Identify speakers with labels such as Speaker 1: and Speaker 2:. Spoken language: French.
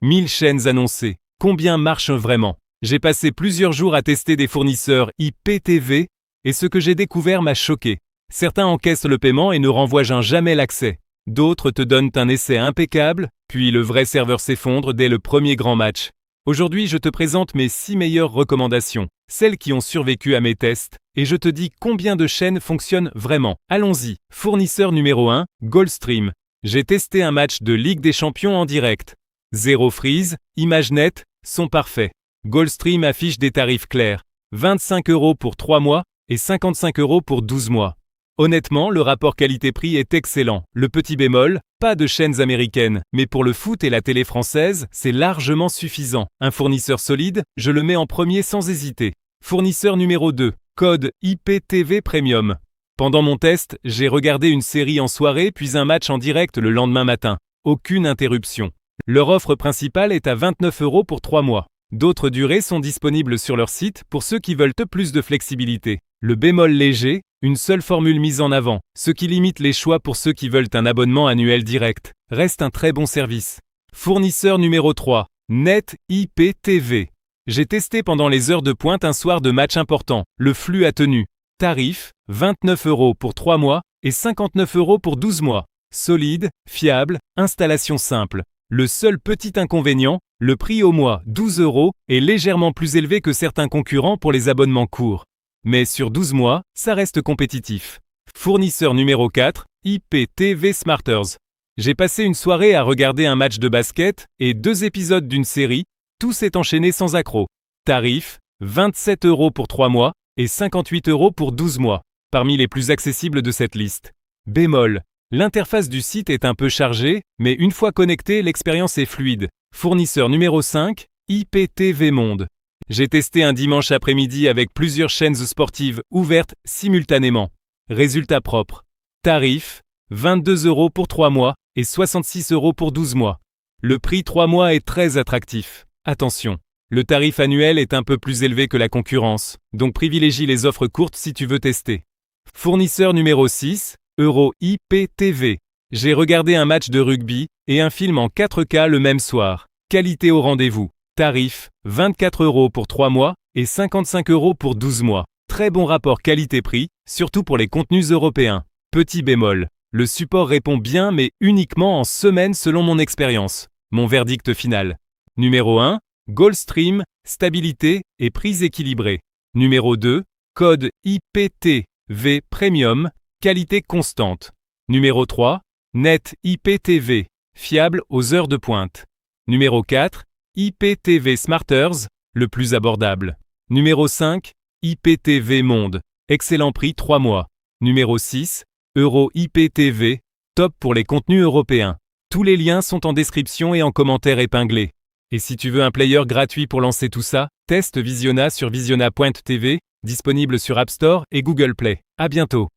Speaker 1: 1000 chaînes annoncées. Combien marchent vraiment? J'ai passé plusieurs jours à tester des fournisseurs IPTV et ce que j'ai découvert m'a choqué. Certains encaissent le paiement et ne renvoient jamais l'accès. D'autres te donnent un essai impeccable, puis le vrai serveur s'effondre dès le premier grand match. Aujourd'hui, je te présente mes 6 meilleures recommandations, celles qui ont survécu à mes tests, et je te dis combien de chaînes fonctionnent vraiment. Allons-y. Fournisseur numéro 1, Goldstream. J'ai testé un match de Ligue des Champions en direct. Zéro freeze, images nettes, son parfait. Goldstream affiche des tarifs clairs. 25 € pour 3 mois et 55 € pour 12 mois. Honnêtement, le rapport qualité-prix est excellent. Le petit bémol, pas de chaînes américaines, mais pour le foot et la télé française, c'est largement suffisant. Un fournisseur solide, je le mets en premier sans hésiter. Fournisseur numéro 2, Code IPTV Premium. Pendant mon test, j'ai regardé une série en soirée puis un match en direct le lendemain matin. Aucune interruption. Leur offre principale est à 29 € pour 3 mois. D'autres durées sont disponibles sur leur site pour ceux qui veulent plus de flexibilité. Le bémol léger, une seule formule mise en avant, ce qui limite les choix pour ceux qui veulent un abonnement annuel direct. Reste un très bon service. Fournisseur numéro 3, Net IPTV. J'ai testé pendant les heures de pointe un soir de match important. Le flux a tenu. Tarif, 29 € pour 3 mois et 59 € pour 12 mois. Solide, fiable, installation simple. Le seul petit inconvénient, le prix au mois, 12 €, est légèrement plus élevé que certains concurrents pour les abonnements courts. Mais sur 12 mois, ça reste compétitif. Fournisseur numéro 4, IPTV Smarters. J'ai passé une soirée à regarder un match de basket et 2 épisodes d'une série, tout s'est enchaîné sans accroc. Tarif, 27 € pour 3 mois et 58 € pour 12 mois, parmi les plus accessibles de cette liste. Bémol. L'interface du site est un peu chargée, mais une fois connecté, l'expérience est fluide. Fournisseur numéro 5, IPTV Monde. J'ai testé un dimanche après-midi avec plusieurs chaînes sportives ouvertes simultanément. Résultat propre. Tarif, 22 € pour 3 mois et 66 € pour 12 mois. Le prix 3 mois est très attractif. Attention, le tarif annuel est un peu plus élevé que la concurrence, donc privilégie les offres courtes si tu veux tester. Fournisseur numéro 6, EuroIPTV. J'ai regardé un match de rugby et un film en 4K le même soir. Qualité au rendez-vous. Tarif, 24 € pour 3 mois et 55 € pour 12 mois. Très bon rapport qualité-prix, surtout pour les contenus européens. Petit bémol, le support répond bien mais uniquement en semaine selon mon expérience. Mon verdict final. Numéro 1, Goldstream, stabilité et prise équilibrée. Numéro 2, Code IPTV Premium, qualité constante. Numéro 3, Net IPTV, fiable aux heures de pointe. Numéro 4, IPTV Smarters, le plus abordable. Numéro 5, IPTV Monde, excellent prix 3 mois. Numéro 6, EuroIPTV, top pour les contenus européens. Tous les liens sont en description et en commentaire épinglés. Et si tu veux un player gratuit pour lancer tout ça, teste Visiona sur visiona.tv, disponible sur App Store et Google Play. À bientôt.